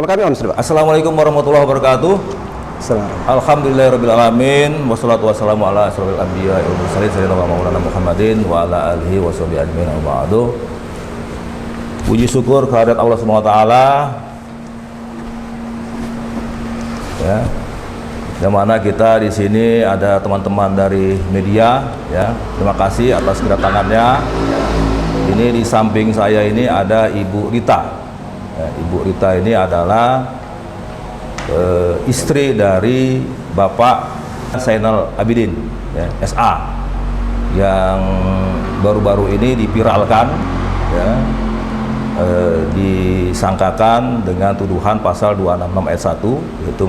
Channel kami on, Pak. Assalamualaikum warahmatullahi wabarakatuh. Alhamdulillahirabbil alamin wassalatu wassalamu ala asyrofil anbiya'i wal mursalin sayyidina wa maulana Muhammadin wa ala alihi washabihi ajmain wa ba'du. Puji syukur kehadirat Allah Subhanahu wa taala. Ya. Yang mana kita di sini ada teman-teman dari media, ya. Terima kasih atas kedatangannya. Ini di samping saya ini ada Ibu Rita. Ya, Ibu Rita ini adalah istri dari Bapak Zainal Abidin, ya, SA, yang baru-baru ini dipiralkan, ya, disangkakan dengan tuduhan pasal 266 ayat 1, yaitu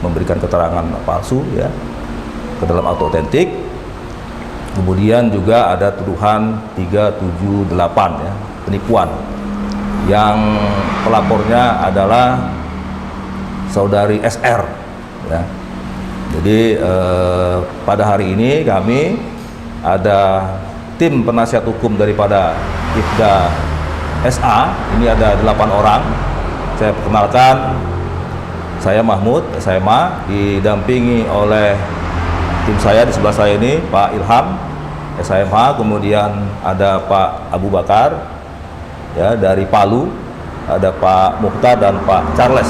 memberikan keterangan palsu, ya, ke dalam akte otentik. Kemudian juga ada tuduhan 378, ya, penipuan, yang pelapornya adalah saudari SR, ya. Jadi pada hari ini kami ada tim penasihat hukum daripada IPDA SA. Ini ada 8 orang. Saya perkenalkan, saya Mahmud SMA, didampingi oleh tim saya di sebelah saya ini Pak Ilham SMH, kemudian ada Pak Abu Bakar, ya, dari Palu, ada Pak Mukhtar dan Pak Charles.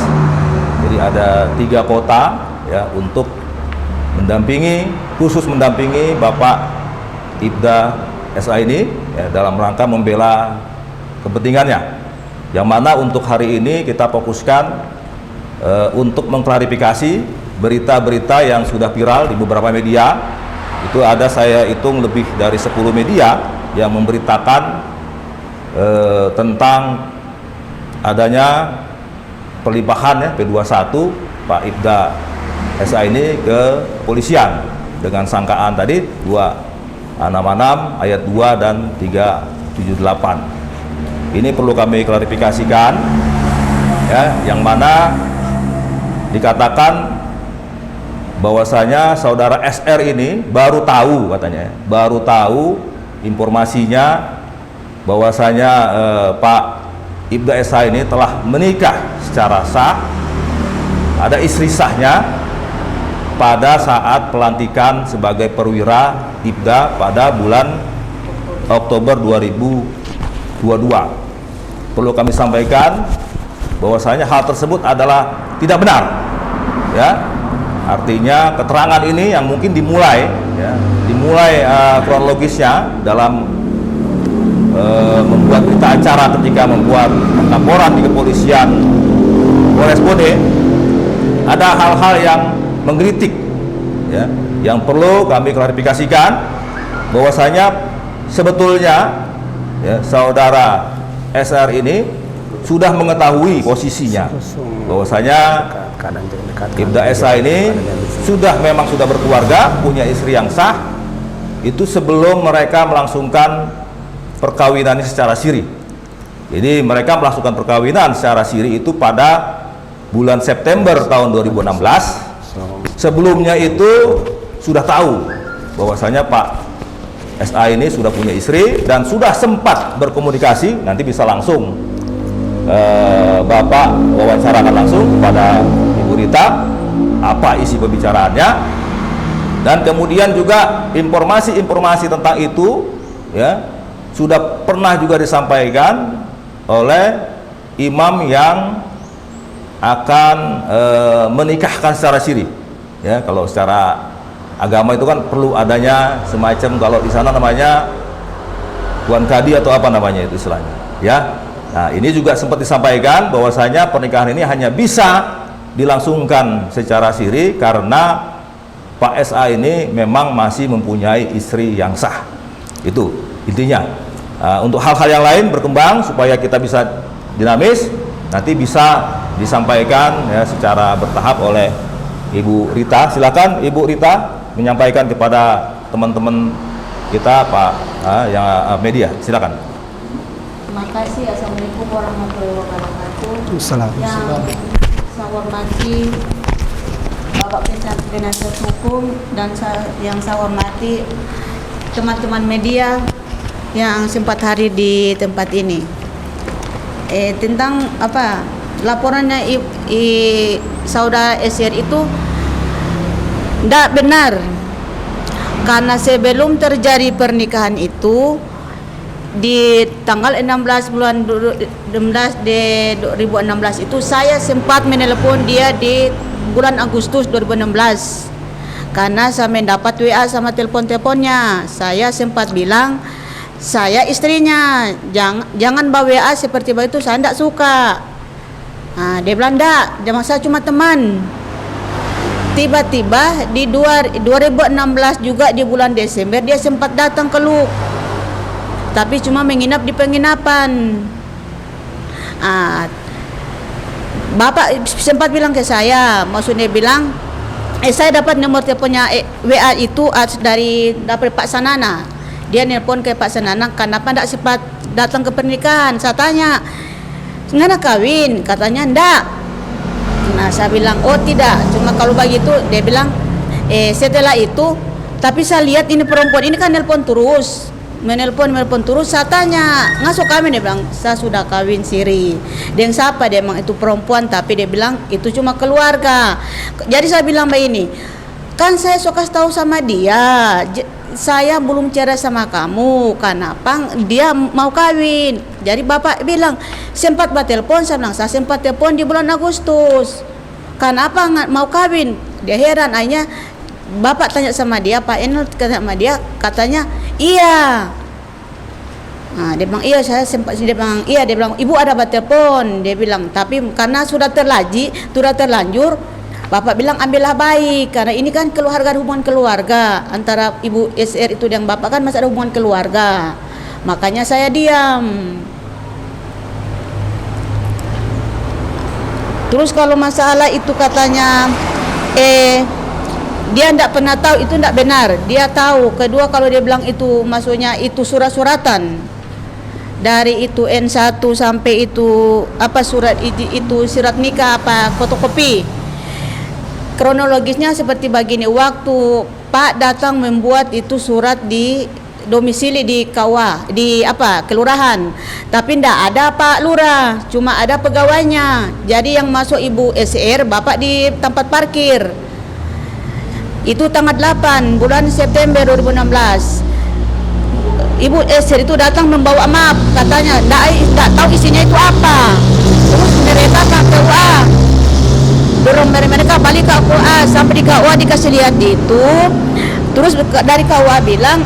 Jadi ada 3 kota, ya, untuk khusus mendampingi Bapak IPDA SA ini, ya, dalam rangka membela kepentingannya. Yang mana untuk hari ini kita fokuskan untuk mengklarifikasi berita-berita yang sudah viral di beberapa media. Itu ada, saya hitung, lebih dari 10 media yang memberitakan tentang adanya pelimpahan, ya, P21 Pak IPDA SA ini ke polisian dengan sangkaan tadi 266 ayat 2 dan 378. Ini perlu kami klarifikasikan, ya, yang mana dikatakan bahwasanya saudara SR ini baru tahu, katanya, baru tahu informasinya bahwasanya Pak IPDA SA ini telah menikah secara sah, ada istri sahnya pada saat pelantikan sebagai perwira IPDA pada bulan Oktober 2022. Perlu kami sampaikan bahwasanya hal tersebut adalah tidak benar, ya. Artinya keterangan ini yang mungkin dimulai, ya, kronologisnya dalam membuat berita acara ketika membuat laporan di kepolisian Polres Bode, ada hal-hal yang mengkritik, ya, yang perlu kami klarifikasikan bahwasanya sebetulnya, ya, saudara SR ini sudah mengetahui posisinya bahwasanya IPDA SA ini memang sudah berkeluarga, punya istri yang sah, itu sebelum mereka melangsungkan perkawinan secara siri. Jadi mereka melakukan perkawinan secara siri itu pada bulan September tahun 2016. Sebelumnya itu sudah tahu bahwasanya Pak SA ini sudah punya istri dan sudah sempat berkomunikasi. Nanti bisa langsung Bapak wawancarakan langsung kepada Ibu Rita apa isi pembicaraannya, dan kemudian juga informasi-informasi tentang itu, ya, sudah pernah juga disampaikan oleh imam yang akan menikahkan secara siri, ya. Kalau secara agama itu kan perlu adanya semacam, kalau di sana namanya tuan kadi atau apa namanya itu istilahnya, ya. Nah, ini juga sempat disampaikan bahwasanya pernikahan ini hanya bisa dilangsungkan secara siri karena Pak SA ini memang masih mempunyai istri yang sah. Itu intinya. Untuk hal-hal yang lain berkembang supaya kita bisa dinamis, nanti bisa disampaikan, ya, secara bertahap oleh Ibu Rita. Silakan Ibu Rita menyampaikan kepada teman-teman kita, Pak, yang media. Silakan. Terima kasih. Assalamualaikum warahmatullahi wabarakatuh. Assalamualaikum. Yang saya hormati Bapak Penasihat Hukum dan yang saya hormati teman-teman media yang sempat hadir di tempat ini. Tentang apa laporannya saudara SR itu tidak benar. Karena sebelum terjadi pernikahan itu di tanggal 16 bulan 16 2016 itu saya sempat menelepon dia di bulan Agustus 2016. Karena saya mendapat WA sama telepon-teleponnya. Saya sempat bilang, saya istrinya, jangan bawa WA seperti begitu, saya tidak suka. Nah, dia bilang enggak, saya cuma teman. Tiba-tiba di 2016 juga di bulan Desember dia sempat datang ke Luk, tapi cuma menginap di penginapan. Bapak sempat bilang ke saya, maksudnya bilang, saya dapat nomor teleponnya WA itu dari Pak Sanana. Dia nelpon ke Pak Sanana, kenapa tidak sempat datang ke pernikahan? Saya tanya, nggak kawin? Katanya enggak. Nah, saya bilang, oh tidak, cuma kalau begitu. Dia bilang, setelah itu, tapi saya lihat ini perempuan ini kan nelpon terus, menelpon terus. Saya tanya, nggak kawin? Dia bilang, saya sudah kawin siri. Dan siapa? Dia memang itu perempuan, tapi dia bilang itu cuma keluarga. Jadi saya bilang begini, kan saya suka tahu sama dia, saya belum cerai sama kamu, kenapa dia mau kawin? Jadi bapak bilang, sempat telepon, saya bilang, saya sempat telepon di bulan Agustus, kenapa nggak mau kawin? Dia heran, akhirnya bapak tanya sama dia, Pak Enel tanya sama dia, katanya iya. Nah, dia bilang iya, saya sempat, dia bilang iya, dia bilang ibu ada telepon, dia bilang, tapi karena sudah terlanjur, bapak bilang ambillah baik, karena ini kan hubungan keluarga antara ibu SR itu dan bapak kan masih ada hubungan keluarga, makanya saya diam. Terus kalau masalah itu katanya dia tidak pernah tahu, itu tidak benar. Dia tahu. Kedua, kalau dia bilang itu maksudnya itu surat-suratan dari itu N1 sampai itu apa surat itu surat nikah apa fotokopi. Kronologisnya seperti begini, waktu Pak datang membuat itu surat di domisili di KUA, di kelurahan, tapi ndak ada Pak Lurah, cuma ada pegawainya. Jadi yang masuk Ibu SR bapak di tempat parkir. Itu tanggal 8 bulan September 2016. Ibu SR itu datang membawa map, katanya ndak tahu isinya itu apa. Terus mereka ke KUA, dorong mereka balik ke KUA, sampai di KUA dikasih lihat itu. Terus dari KUA bilang,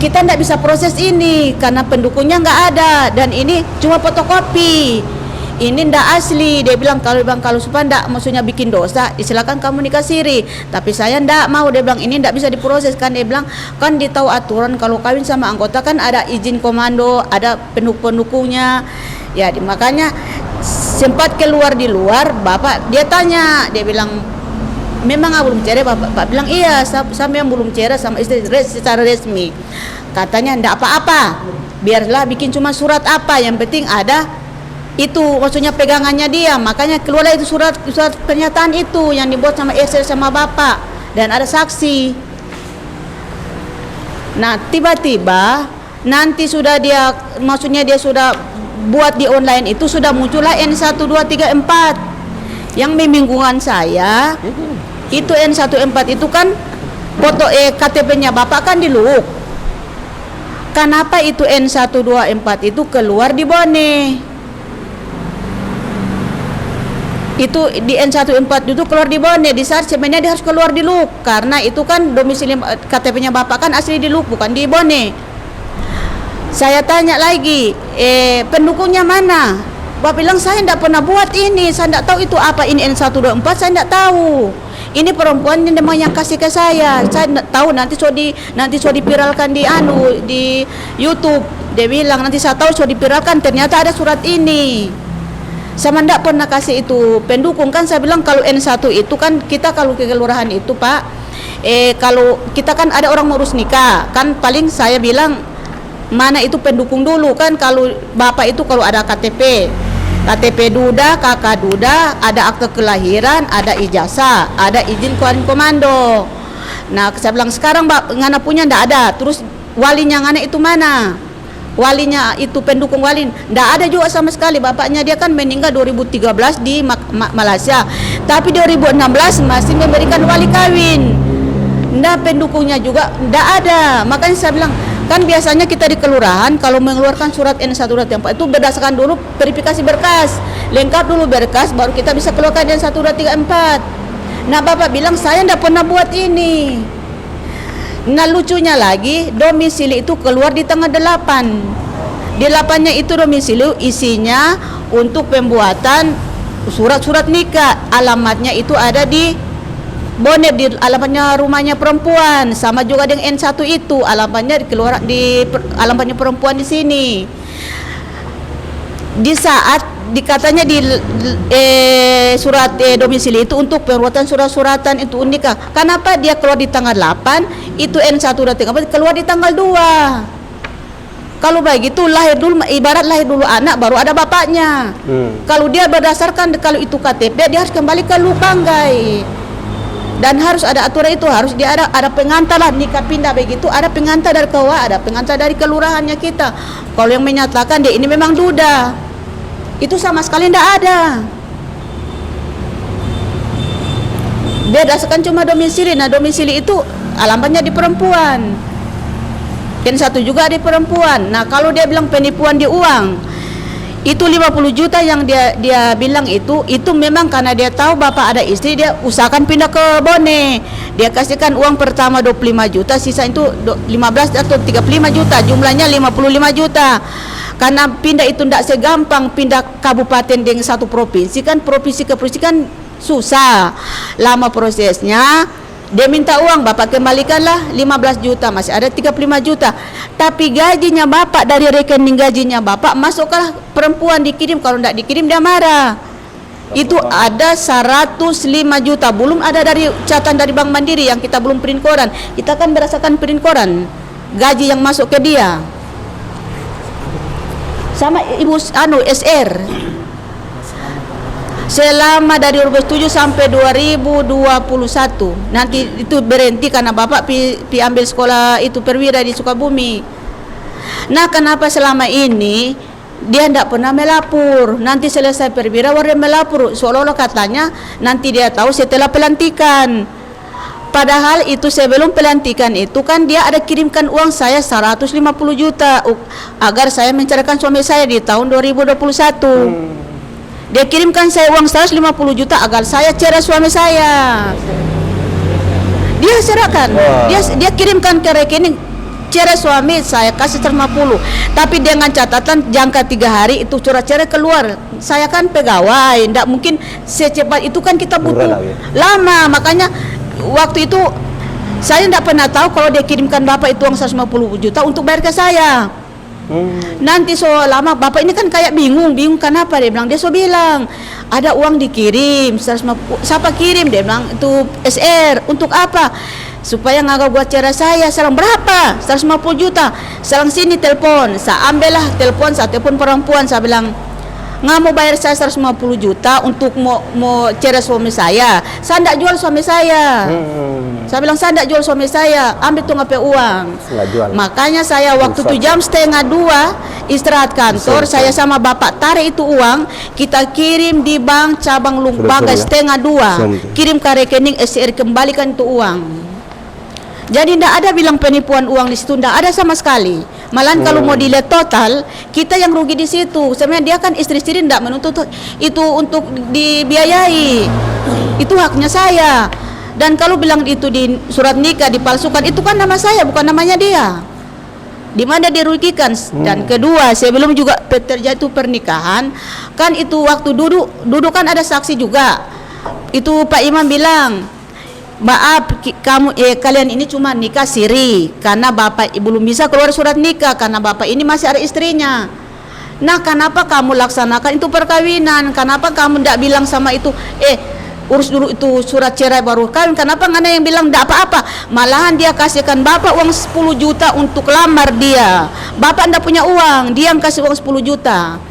kita tidak bisa proses ini karena pendukungnya nggak ada dan ini cuma fotokopi, ini ndak asli. Dia bilang kalau supaya ndak maksudnya bikin dosa, silakan kamu nikah siri, tapi saya ndak mau. Dia bilang ini ndak bisa diproses kan. Dia bilang kan ditahu aturan kalau kawin sama anggota kan ada izin komando, ada pendukungnya ya. Makanya sempat keluar di luar, bapak dia tanya, dia bilang memang belum cerai? Bapak bilang iya, sama yang belum cerai sama istri secara resmi. Katanya enggak apa-apa, biarlah bikin cuma surat apa, yang penting ada itu maksudnya pegangannya dia. Makanya keluarlah itu surat pernyataan itu yang dibuat sama istri sama bapak dan ada saksi. Nah tiba-tiba nanti sudah dia maksudnya dia sudah buat di online itu sudah muncullah N1, 2, 3, 4 yang membingungkan saya. Itu N14 itu kan foto KTP-nya bapak kan di Luk. Kenapa itu N124 itu keluar di Bone? Itu di N14 itu keluar di Bone, di saat sebenarnya dia harus keluar di Luk, karena itu kan domisili KTP-nya bapak kan asli di Luk bukan di Bone. Saya tanya lagi, pendukungnya mana? Bapak bilang saya tidak pernah buat ini, saya tidak tahu itu apa ini N124, saya tidak tahu. Ini perempuan yang kasih ke saya tidak tahu. Nanti so dipiralkan di YouTube. Dia bilang nanti saya tahu so dipiralkan, ternyata ada surat ini. Saya tidak pernah kasih itu pendukung kan. Saya bilang kalau N1 itu kan kita kalau ke kelurahan itu Pak, kalau kita kan ada orang ngurus nikah kan, paling saya bilang mana itu pendukung dulu kan. Kalau bapak itu kalau ada KTP duda, kakak duda, ada akte kelahiran, ada ijazah, ada izin keluarin komando. Nah saya bilang sekarang ngana punya ndak ada, terus walinya ngana itu mana? walinya itu pendukung wali, ndak ada juga sama sekali. Bapaknya dia kan meninggal 2013 di Malaysia, tapi 2016 masih memberikan wali kawin. Ndak pendukungnya juga ndak ada. Makanya saya bilang, kan biasanya kita di kelurahan kalau mengeluarkan surat N1 dan N4 itu berdasarkan dulu verifikasi berkas, lengkap dulu berkas, baru kita bisa keluarkan N1 dan N4. Nah, Bapak bilang saya ndak pernah buat ini. Nah, lucunya lagi, domisili itu keluar di tanggal 8. Di 8-nya itu domisili isinya untuk pembuatan surat-surat nikah. Alamatnya itu ada di Bonet, di alamatnya rumahnya perempuan. Sama juga dengan N1 itu, alamatnya keluar di alamatnya perempuan di sini. Di saat dikatanya di surat domisili itu untuk pembuatan surat-suratan itu nikah. Kenapa dia keluar di tanggal 8, itu N1 dan N4 keluar di tanggal 2? Kalau begitu lahir dulu, ibarat lahir dulu anak baru ada bapaknya. Kalau dia berdasarkan, kalau itu KTP dia harus kembali ke Lupanggai. Dan harus ada aturan itu, harus dia ada pengantar lah, nikah pindah begitu, ada pengantar dari KUA, ada pengantar dari kelurahannya kita. Kalau yang menyatakan dia ini memang duda, itu sama sekali tidak ada. Berdasarkan cuma domisili. Nah, domisili itu alamatnya di perempuan. N1 juga di perempuan. Nah, kalau dia bilang penipuan di uang, itu 50 juta yang dia bilang itu memang karena dia tahu bapak ada istri, dia usahakan pindah ke Bone. Dia kasihkan uang pertama 25 juta, sisa itu 15 atau 35 juta, jumlahnya 55 juta. Karena pindah itu tidak segampang pindah kabupaten dengan satu provinsi, kan provinsi ke provinsi kan susah, lama prosesnya. Dia minta uang, bapak kembalikanlah 15 juta, masih ada 35 juta. Tapi gajinya bapak, dari rekening gajinya bapak masuklah perempuan, dikirim. Kalau tidak dikirim dia marah. Itu ada 105 juta, belum ada dari catatan dari Bank Mandiri yang kita belum print koran. Kita kan berdasarkan print koran gaji yang masuk ke dia. Sama Ibu SR. Selama dari 2007 sampai 2021, nanti itu berhenti karena bapak pi ambil sekolah itu perwira di Sukabumi. Nah, kenapa selama ini dia tidak pernah melapor? Nanti selesai perwira baru dia melapor, seolah-olah katanya nanti dia tahu setelah pelantikan. Padahal itu sebelum pelantikan itu kan dia ada kirimkan uang saya 150 juta agar saya menceraikan suami saya di tahun 2021. Dia kirimkan saya uang 150 juta agar saya cerai suami saya. Dia serahkan, dia kirimkan ke rekening cerai suami saya, kasih 150. Tapi dengan catatan jangka 3 hari itu surat cerai keluar. Saya kan pegawai, tidak mungkin secepat itu, kan kita butuh lama. Makanya waktu itu saya tidak pernah tahu kalau dia kirimkan bapak itu uang 150 juta untuk bayar ke saya. Nanti so lama bapak ini kan kayak bingung kenapa, dia bilang, dia so bilang ada uang dikirim 150, siapa kirim, dia bilang itu SR, untuk apa? Supaya ngagak buat cerai saya. Sekarang berapa? 150 juta. Sekarang sini telepon, saya ambillah telepon, saya telepon perempuan, saya bilang nggak mau bayar saya 150 juta untuk mau cerai suami saya tidak jual suami saya. Saya bilang saya tidak jual suami saya, ambil tuh ngapain uang. Makanya saya waktu itu jam 1:30 istirahat kantor, saya sama bapak tarik itu uang, kita kirim di bank cabang Lumbaga 1:30, kirim ke rekening SR, kembalikan itu uang. Jadi tidak ada bilang penipuan uang di situ, tidak ada sama sekali. Malahan kalau mau dilihat total, kita yang rugi di situ. Sebenarnya dia kan istri-istri tidak menuntut itu untuk dibiayai, itu haknya saya. Dan kalau bilang itu di surat nikah dipalsukan, itu kan nama saya, bukan namanya dia. Di mana dirugikan. Dan kedua, sebelum juga terjadi pernikahan, kan itu waktu duduk kan ada saksi juga. Itu Pak Imam bilang, maaf kalian ini cuma nikah siri karena bapak belum bisa keluar surat nikah karena bapak ini masih ada istrinya. Nah, kenapa kamu laksanakan itu perkawinan? Kenapa kamu tidak bilang sama itu urus dulu itu surat cerai baru kawin? Kenapa nggak ada yang bilang tidak apa-apa? Malahan dia kasihkan bapak uang 10 juta untuk lamar dia. Bapak tidak punya uang, dia yang kasih uang 10 juta.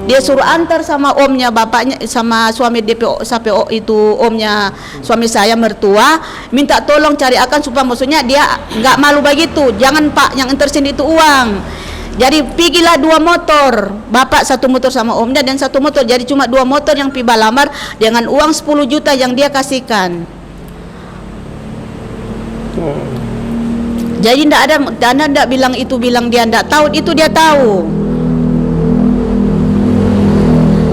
Dia suruh antar sama omnya bapaknya, sama suami DPO SAPO itu, omnya suami saya mertua, minta tolong cari akan supaya, maksudnya dia nggak malu begitu. Jangan Pak, yang tersini itu uang. Jadi pergilah 2 motor, bapak 1 motor sama omnya dan 1 motor. Jadi cuma 2 motor yang pergi balamar dengan uang 10 juta yang dia kasihkan. Jadi tidak ada, Anda tidak bilang itu, bilang dia tidak tahu, itu dia tahu.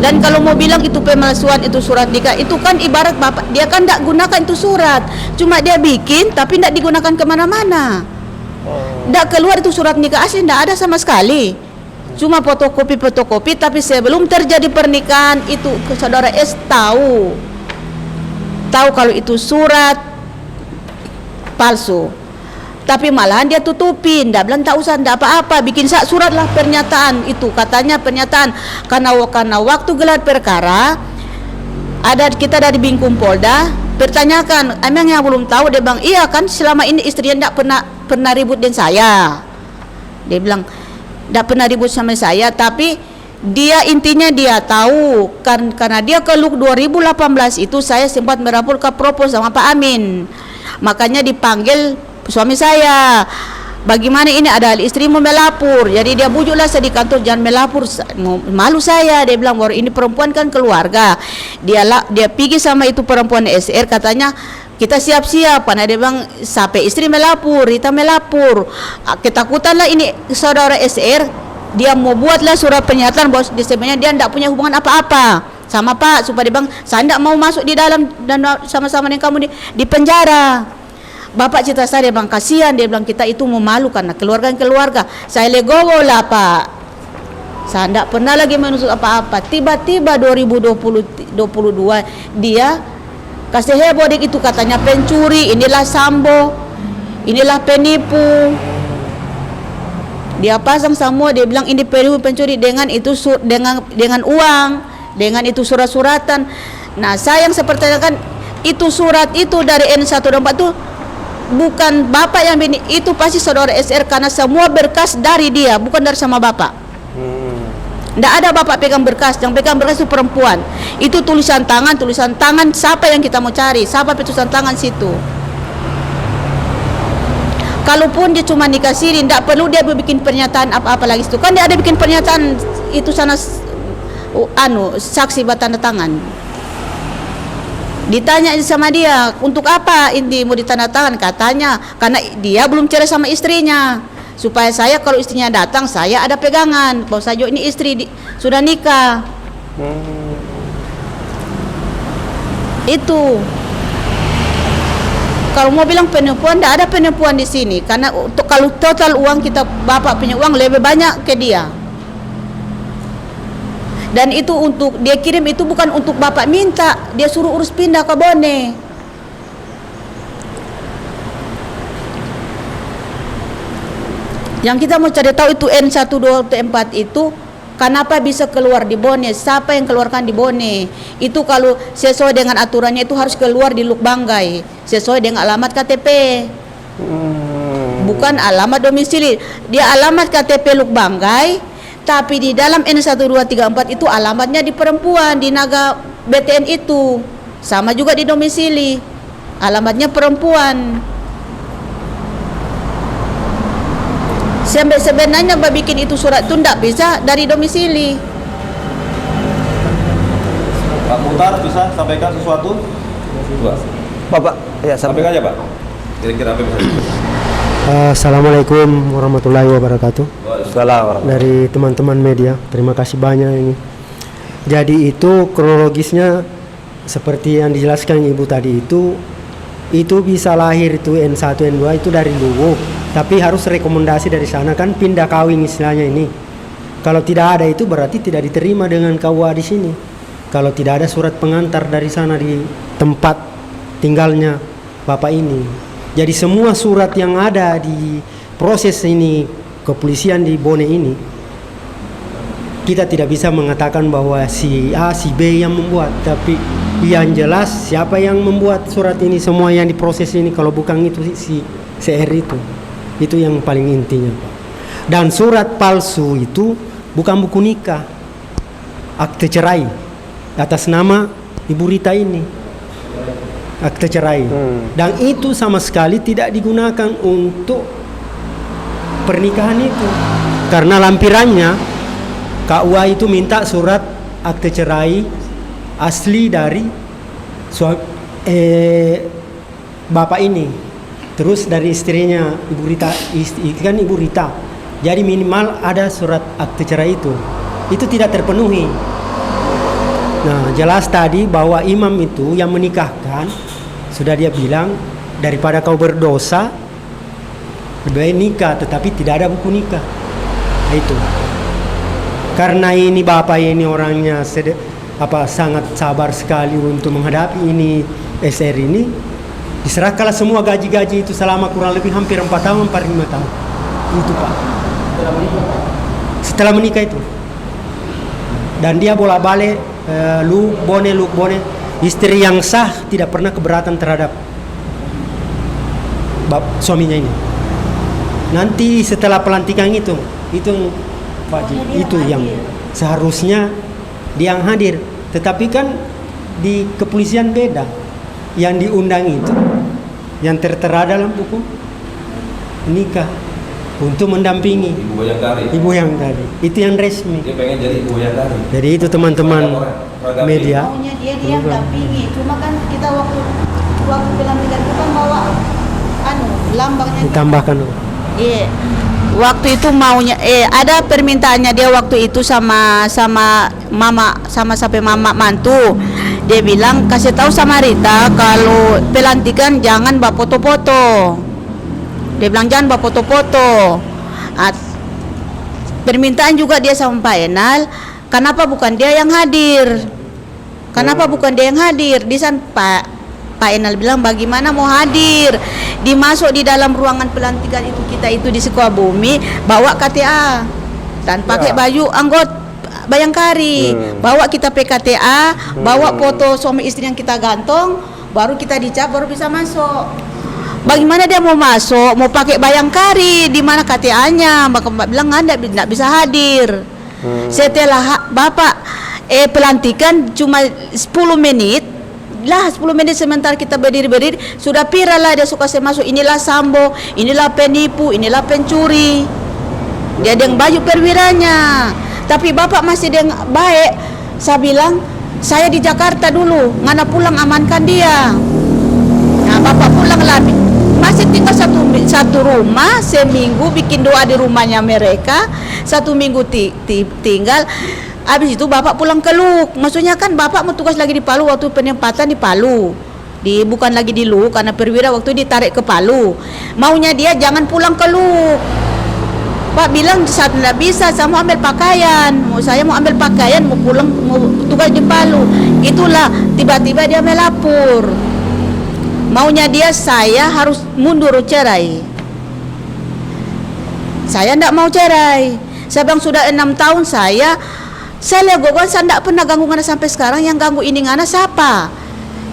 Dan kalau mau bilang itu pemalsuan, itu surat nikah, itu kan ibarat bapak, dia kan tidak gunakan itu surat, cuma dia bikin tapi tidak digunakan kemana-mana. Tidak keluar itu surat nikah asli, tidak ada sama sekali. Cuma fotokopi, tapi sebelum terjadi pernikahan itu saudara S tahu kalau itu surat palsu. Tapi malahan dia tutupin, tidak bilang tak usah, tidak apa-apa, bikin surat lah pernyataan itu, katanya pernyataan karena waktu gelar perkara ada kita dari Bingkum Polda, pertanyakan, emang yang belum tahu? Dia bilang, iya kan selama ini istrinya tidak pernah ribut dengan saya. Dia bilang tidak pernah ribut sama saya, tapi dia intinya dia tahu kan, karena dia ke LUK 2018 itu saya sempat merapor ke Propos sama Pak Amin, makanya dipanggil suami saya. Bagaimana ini ada istri mau melapor, jadi dia bujuklah saya di kantor, jangan melapor, malu saya. Dia bilang bahwa ini perempuan kan keluarga. Dia pergi sama itu perempuan SR, katanya kita siap-siap, karena dia bilang sampai istri melapor, kita melapor. Ketakutanlah ini saudara SR, dia mau buatlah surat pernyataan bahwa sebenarnya dia tidak punya hubungan apa-apa sama Pak, supaya dia bilang saya tidak mau masuk di dalam dan sama-sama dengan kamu di penjara. Bapak cerita saya, dia bilang kasihan, dia bilang kita itu memalukan keluarga. Saya legowo lah Pak, saya tidak pernah lagi menusuk apa-apa. Tiba-tiba 2022 dia kasih heboh itu, katanya pencuri, inilah sambo, inilah penipu. Dia pasang semua, dia bilang ini penipu pencuri dengan itu dengan uang, dengan itu surat-suratan. Nah saya yang seperti kan itu surat itu dari N124 itu bukan bapak yang bini, itu pasti saudara SR, karena semua berkas dari dia, bukan dari sama bapak. Tidak ada bapak pegang berkas, yang pegang berkas itu perempuan. Itu tulisan tangan siapa yang kita mau cari, siapa tulisan tangan situ. Kalaupun dia cuma nikah siri, tidak perlu dia bikin pernyataan apa-apa lagi itu, kan dia ada bikin pernyataan itu sana saksi bertanda tangan. Ditanya sama dia, untuk apa ini mau ditandatangan? Katanya karena dia belum cerai sama istrinya, supaya saya kalau istrinya datang saya ada pegangan bahwa saya ini istri sudah nikah. Itu kalau mau bilang penipuan, tidak ada penipuan di sini, karena untuk kalau total uang kita bapak punya uang lebih banyak ke dia. Dan itu untuk dia kirim, itu bukan untuk bapak minta, dia suruh urus pindah ke Bone. Yang kita mau cari tahu itu N124 itu kenapa bisa keluar di Bone, siapa yang keluarkan di Bone. Itu kalau sesuai dengan aturannya itu harus keluar di LUK Banggai sesuai dengan alamat KTP. Bukan alamat domisili. Dia alamat KTP LUK Banggai, tapi di dalam N1234 itu alamatnya di perempuan, di Naga BTN itu. Sama juga di domisili, alamatnya perempuan. Sebenarnya bikin itu surat itu tidak bisa dari domisili. Pak Muhtar bisa sampaikan sesuatu? Bapak, ya Sampaikan aja Pak, kira-kira apa yang bisa Assalamualaikum warahmatullahi wabarakatuh. Assalamualaikum. Dari teman-teman media, terima kasih banyak ini. Jadi itu kronologisnya seperti yang dijelaskan Ibu tadi, itu bisa lahir itu N1 N2 itu dari Luwu, tapi harus rekomendasi dari sana, kan pindah kawin istilahnya ini. Kalau tidak ada itu berarti tidak diterima dengan KUA di sini. Kalau tidak ada surat pengantar dari sana di tempat tinggalnya bapak ini. Jadi semua surat yang ada di proses ini kepolisian di Bone ini, kita tidak bisa mengatakan bahwa si A, si B yang membuat, tapi yang jelas siapa yang membuat surat ini, semua yang diproses ini, kalau bukan itu si CR itu yang paling intinya, Pak. Dan surat palsu itu bukan buku nikah, akte cerai atas nama Ibu Rita ini, akte cerai. Dan itu sama sekali tidak digunakan untuk pernikahan itu. karena lampirannya KUA itu minta surat akte cerai asli dari bapak ini, terus dari istrinya Ibu Rita, kan Ibu Rita. Jadi minimal ada surat akte cerai itu tidak terpenuhi. Nah, jelas tadi bahwa imam itu yang menikahkan, sudah dia bilang daripada kau berdosa lebih baik nikah, tetapi tidak ada buku nikah. Nah, itu karena ini bapak ini orangnya sangat sabar sekali untuk menghadapi ini SR ini, diserahkanlah semua gaji-gaji itu selama kurang lebih hampir 4 tahun, 4-5 tahun itu Pak, setelah menikah itu. Dan dia bolak-balik lu bone, istri yang sah tidak pernah keberatan terhadap suaminya ini. Nanti setelah pelantikan itu Pak Ji, itu yang seharusnya dia yang hadir, tetapi kan di kepolisian beda. Yang diundang itu yang tertera dalam buku nikah untuk mendampingi Ibu yang tadi itu yang resmi. Dia pengen jadi Ibu yang tadi. Jadi itu teman-teman media. Maunya dia dampingi, cuma kan kita waktu pelantikan itu kan bawa lambangnya Ditambahkan. Iya. Waktu itu maunya ada permintaannya dia waktu itu sama mama, sampai mama mantu. Dia bilang kasih tahu sama Rita kalau pelantikan jangan bawa foto-foto. Dia bilang jangan bawa foto-foto. Permintaan juga dia sama Pak Enal, kenapa bukan dia yang hadir? Kenapa bukan dia yang hadir? Di sana Pak Enal bilang bagaimana mau hadir? Dimasuk di dalam ruangan pelantikan itu, kita itu di Sukabumi bawa KTA dan pakai baju anggota Bayangkari, bawa kita PKTA, bawa foto suami istri yang kita gantung, baru kita dicap baru bisa masuk. Bagaimana dia mau masuk, mau pakai Bayangkari, di mana KTA-nya? Maka Mbak bilang nggak bisa hadir. Setelah Bapak pelantikan cuma 10 menit lah, 10 menit sementara kita berdiri sudah viral lah, dia suka saya masuk, inilah Sambo, inilah penipu, inilah pencuri. Dia ada yang baju perwiranya, tapi bapak masih dia baik. Saya bilang saya di Jakarta dulu, ngana pulang amankan dia. Nah bapak pulang lah, masih tinggal satu rumah, seminggu bikin doa di rumahnya mereka, 1 minggu tinggal. Habis itu bapak pulang ke Luhuk. Maksudnya kan bapak mau tugas lagi di Palu, waktu penempatan di Palu. Bukan lagi di Luhuk karena perwira waktu ditarik ke Palu. Maunya dia jangan pulang ke Luhuk. Pak bilang saat tidak bisa, saya mau ambil pakaian. Saya mau ambil pakaian, mau pulang, mau tugas di Palu. Itulah tiba-tiba dia melapor. Maunya dia saya harus mundur cerai. Saya tidak mau cerai. Saya bilang sudah 6 tahun saya lihat gogoan, saya tidak pernah ganggu ngana sampai sekarang. Yang ganggu ini ngana siapa?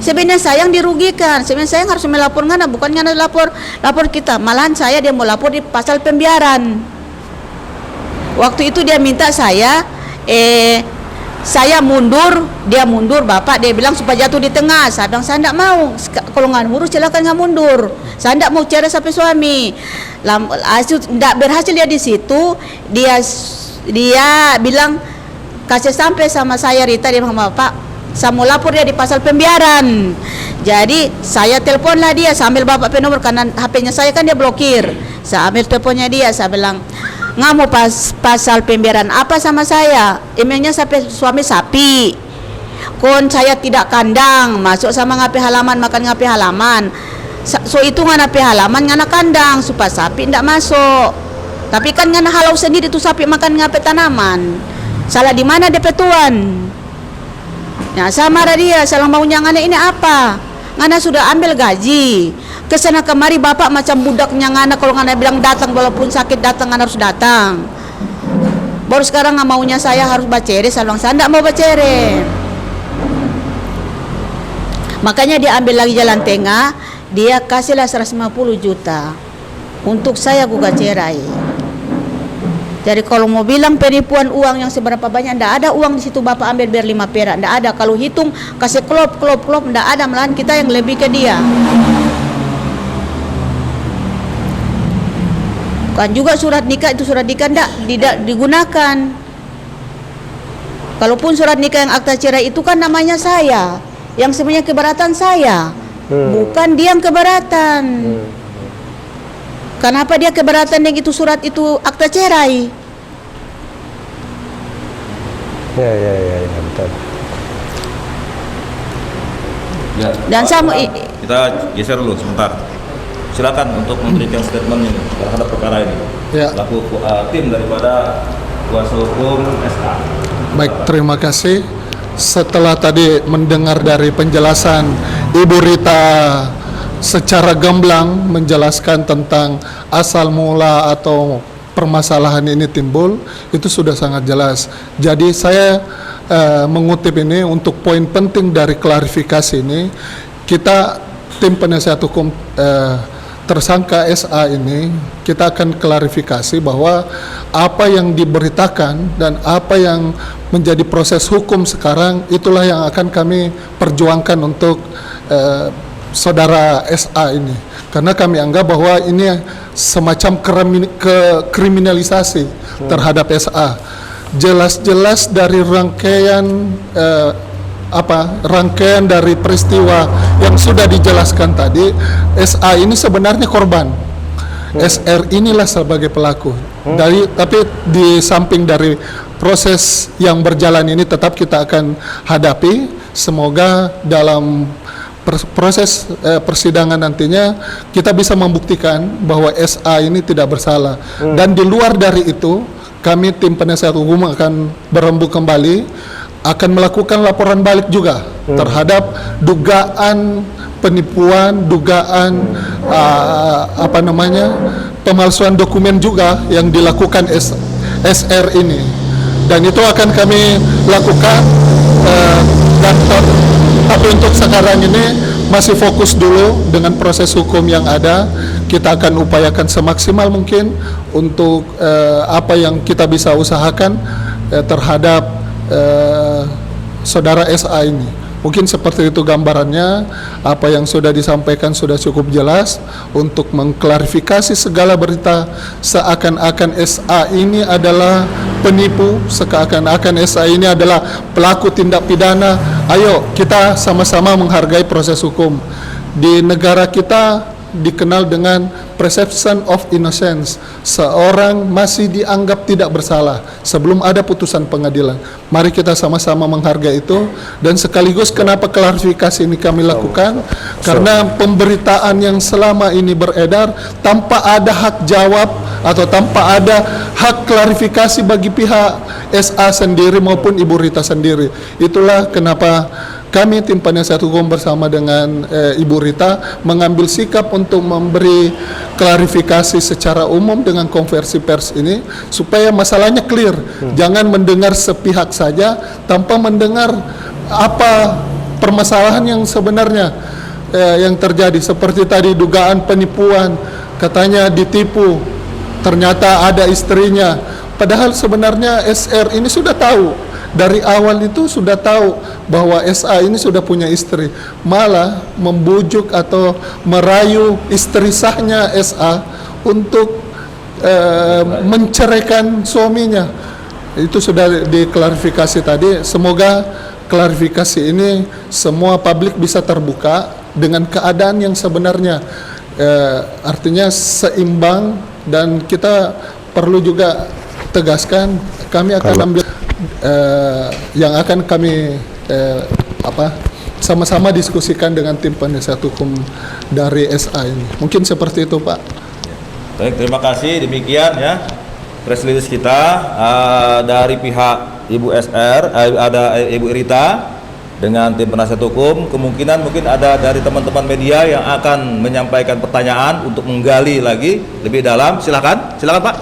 Sebenarnya saya yang dirugikan. Sebenarnya saya yang harus melapor ngana, bukan ngana lapor kita. Malahan dia mau lapor di pasal pembiaran. Waktu itu dia minta saya mundur, dia mundur bapak, dia bilang supaya jatuh di tengah. Saya bilang saya tidak mau, kalau nggak urus silakan nggak mundur. Saya tidak mau cerai sampai suami. Tidak berhasil dia di situ, dia bilang kasih sampai sama saya Rita, dia sama bapak, saya mau lapor dia di pasal pembiaran. Jadi saya teleponlah dia, saya ambil bapak nomor karena HP-nya saya kan dia blokir. Saya ambil teleponnya dia, saya bilang nggak mau pasal pembiaran apa sama saya, emangnya sampai suami sapi kon saya tidak kandang, masuk sama ngapi halaman, makan ngapi halaman, so itu ngapi halaman ngana kandang supaya sapi tidak masuk. Tapi kan ngana halau sendiri tuh sapi makan ngapi tanaman, salah di mana DP tuan? Nah saya marah dia, salah maunya ngana ini apa? Ngana sudah ambil gaji kesana kemari, bapak macam budaknya ngana. Kalau ngana bilang datang, walaupun sakit datang, ngana harus datang. Baru sekarang nggak maunya saya harus bacere, saya bilang saya tidak mau bacere. Makanya dia ambil lagi jalan tengah, dia kasihlah 150 juta untuk saya gugat cerai. Jadi kalau mau bilang penipuan uang yang seberapa banyak, tidak ada uang di situ bapak ambil biar 5 perak, tidak ada. Kalau hitung kasih klop, tidak ada, malahan kita yang lebih ke dia. Kan juga surat nikah tidak digunakan. Kalaupun surat nikah yang akta cerai itu kan namanya saya, yang sebenarnya keberatan saya, bukan dia yang keberatan. Kenapa dia keberatan dengan itu surat itu akta cerai? Ya, betul. Ya, Dan kita geser dulu sebentar. Silakan untuk memberikan statement ini terhadap perkara ini. Ya. Selaku tim daripada kuasa hukum SA. Baik, terima kasih. Setelah tadi mendengar dari penjelasan Ibu Rita secara gamblang menjelaskan tentang asal mula atau permasalahan ini timbul, itu sudah sangat jelas. Jadi saya mengutip ini untuk poin penting dari klarifikasi ini. Kita tim penasihat hukum tersangka SA ini, kita akan klarifikasi bahwa apa yang diberitakan dan apa yang menjadi proses hukum sekarang, itulah yang akan kami perjuangkan untuk saudara SA ini. Karena kami anggap bahwa ini semacam kriminalisasi terhadap SA. Jelas-jelas dari rangkaian rangkaian dari peristiwa yang sudah dijelaskan tadi, SA ini sebenarnya korban. SR inilah sebagai pelaku. Tapi di samping dari proses yang berjalan ini tetap kita akan hadapi. Semoga dalam proses persidangan nantinya kita bisa membuktikan bahwa SA ini tidak bersalah. Dan di luar dari itu, kami tim penasihat hukum akan berembuk kembali, akan melakukan laporan balik juga terhadap dugaan penipuan, dugaan pemalsuan dokumen juga yang dilakukan SR ini. Dan itu akan kami lakukan tapi untuk sekarang ini masih fokus dulu dengan proses hukum yang ada. Kita akan upayakan semaksimal mungkin untuk apa yang kita bisa usahakan terhadap saudara SA ini. Mungkin seperti itu gambarannya. Apa yang sudah disampaikan sudah cukup jelas untuk mengklarifikasi segala berita seakan-akan SA ini adalah penipu, seakan-akan SA ini adalah pelaku tindak pidana. Ayo kita sama-sama menghargai proses hukum. Di negara kita dikenal dengan presumption of innocence. Seorang masih dianggap tidak bersalah sebelum ada putusan pengadilan. Mari kita sama-sama menghargai itu. Dan sekaligus kenapa klarifikasi ini kami lakukan, karena pemberitaan yang selama ini beredar tanpa ada hak jawab atau tanpa ada hak klarifikasi bagi pihak SA sendiri maupun Ibu Rita sendiri. Itulah kenapa kami tim penasihat hukum bersama dengan Ibu Rita mengambil sikap untuk memberi klarifikasi secara umum dengan konversi pers ini supaya masalahnya clear. Jangan mendengar sepihak saja tanpa mendengar apa permasalahan yang sebenarnya yang terjadi. Seperti tadi dugaan penipuan, katanya ditipu, ternyata ada istrinya. Padahal sebenarnya SR ini sudah tahu. Dari awal itu sudah tahu bahwa SA ini sudah punya istri, malah membujuk atau merayu istri sahnya SA untuk menceraikan suaminya. Itu sudah diklarifikasi tadi. Semoga klarifikasi ini semua publik bisa terbuka dengan keadaan yang sebenarnya, artinya seimbang. Dan kita perlu juga tegaskan, kami akan ambil yang akan kami sama-sama diskusikan dengan tim penasihat hukum dari SA ini. Mungkin seperti itu, Pak. Baik, terima kasih. Demikian ya press release kita dari pihak Ibu SR, ada Ibu Rita dengan tim penasihat hukum. Kemungkinan mungkin ada dari teman-teman media yang akan menyampaikan pertanyaan untuk menggali lagi lebih dalam. Silakan Pak.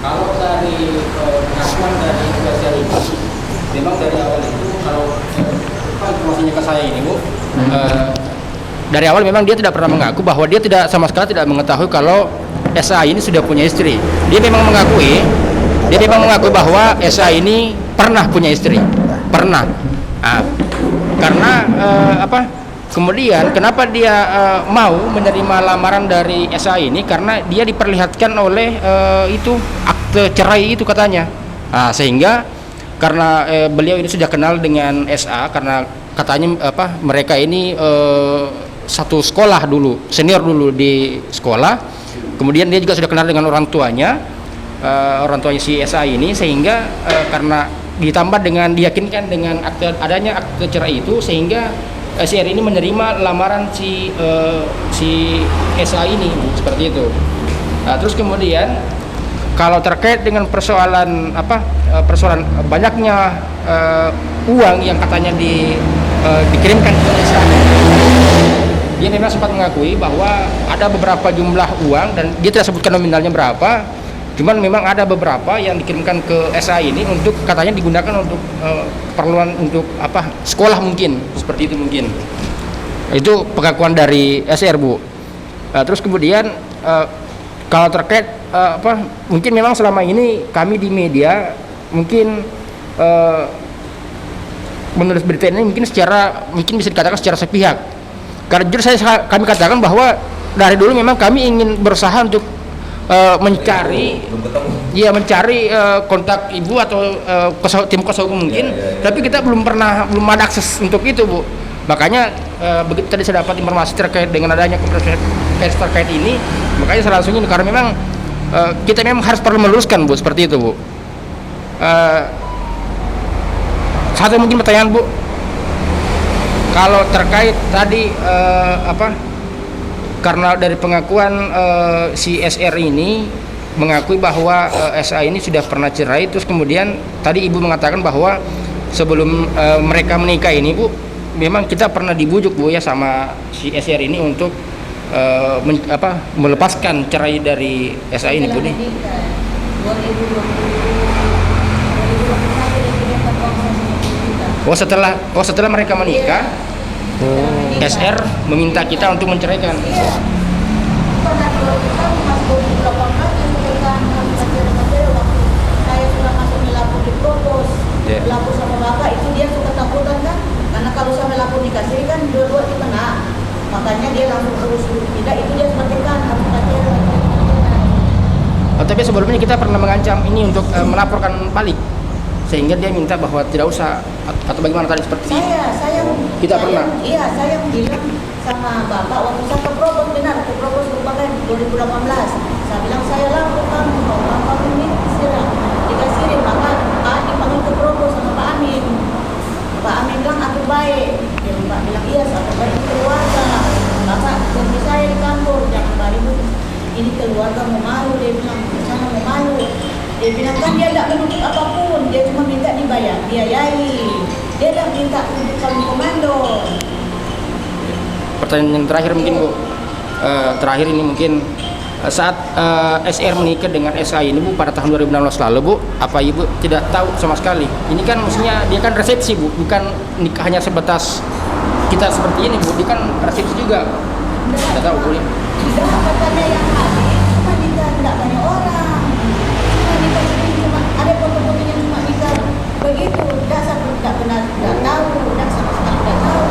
Kalau dari pengakuan dari spesial ini, memang dari awal itu kalau informasinya ke saya ini Bu, dari awal memang dia tidak pernah mengaku bahwa dia tidak sama sekali tidak mengetahui kalau SA ini sudah punya istri. Dia memang mengakui bahwa SA ini pernah punya istri, pernah. Nah, karena kemudian kenapa dia mau menerima lamaran dari SA ini, karena dia diperlihatkan oleh itu akte cerai itu katanya. Nah, sehingga karena beliau ini sudah kenal dengan SA, karena katanya mereka ini satu sekolah dulu, senior dulu di sekolah. Kemudian dia juga sudah kenal dengan orang tuanya si SA ini, sehingga karena ditambah dengan diyakinkan dengan adanya akte cerai itu, sehingga si R ini menerima lamaran si SA ini, seperti itu. Nah, terus kemudian kalau terkait dengan persoalan banyaknya uang yang katanya dikirimkan ke SA, dia memang sempat mengakui bahwa ada beberapa jumlah uang, dan dia tidak sebutkan nominalnya berapa, cuman memang ada beberapa yang dikirimkan ke SA ini untuk katanya digunakan untuk keperluan untuk sekolah mungkin, seperti itu mungkin. Itu pengakuan dari SR, Bu. Terus kemudian kalau terkait mungkin memang selama ini kami di media mungkin menulis berita ini mungkin bisa dikatakan secara sepihak. Karena jujur kami katakan bahwa dari dulu memang kami ingin berusaha untuk mencari kontak ibu atau tim kuasa hukum mungkin, tapi kita belum ada akses untuk itu, Bu. Makanya begitu tadi saya dapat informasi terkait dengan adanya konferensi pers terkait ini, makanya saya langsung ini, karena memang kita memang harus perlu meluruskan, Bu, seperti itu, Bu. Satu mungkin pertanyaan, Bu. Kalau terkait tadi karena dari pengakuan si SR ini mengakui bahwa SA ini sudah pernah cerai, terus kemudian tadi Ibu mengatakan bahwa sebelum mereka menikah ini, Bu, memang kita pernah dibujuk, Bu, ya, sama si SR ini untuk melepaskan cerai dari SA ini, Bu. Setelah mereka menikah, SR meminta kita untuk menceraikan. Iya. Pada 2018 saya sudah masuk melapor di propos, lapor sama bapak itu dia suka takutan kan, karena kalau saya melapor dikasih kan dua-dua itu kena, makanya dia langsung terus tidak, itu dia sebutkan harus pacaran. Tapi sebelumnya kita pernah mengancam ini untuk melaporkan balik, sehingga dia minta bahwa tidak usah, atau bagaimana tadi seperti ini? Saya bilang sama bapak waktu saya ke propos, benar ke propos merupakan 2018, saya bilang saya lapor kamu, bapak ini dikasirin, maka dipanggil ke propos sama Pak Amin. Pak Amin bilang aku baik, dia bilang iya saya baik keluarga, bapak suami saya di kantor, jangan balik ini keluarga mau malu, dia bilang sana mau malu. Dia bilang kan dia tidak menuntut apapun, dia cuma minta biayai. Dia tidak minta untuk kalung komando. Pertanyaan yang terakhir mungkin, Bu. Terakhir ini mungkin saat SR menikah dengan SA ini, Bu, pada tahun 2016 lalu, Bu, apa Ibu tidak tahu sama sekali? Ini kan mestinya dia kan resepsi, Bu, bukan nikah hanya sebatas kita seperti ini, Bu. Dia kan resepsi juga. Tidak tahu, Bu. Tidak, katanya yang habis cuma nikah tidak banyak orang. Cuma ada foto-fotonya cuma nikah begitu. Tidak benar, tidak tahu, tidak sama sekali tidak tahu.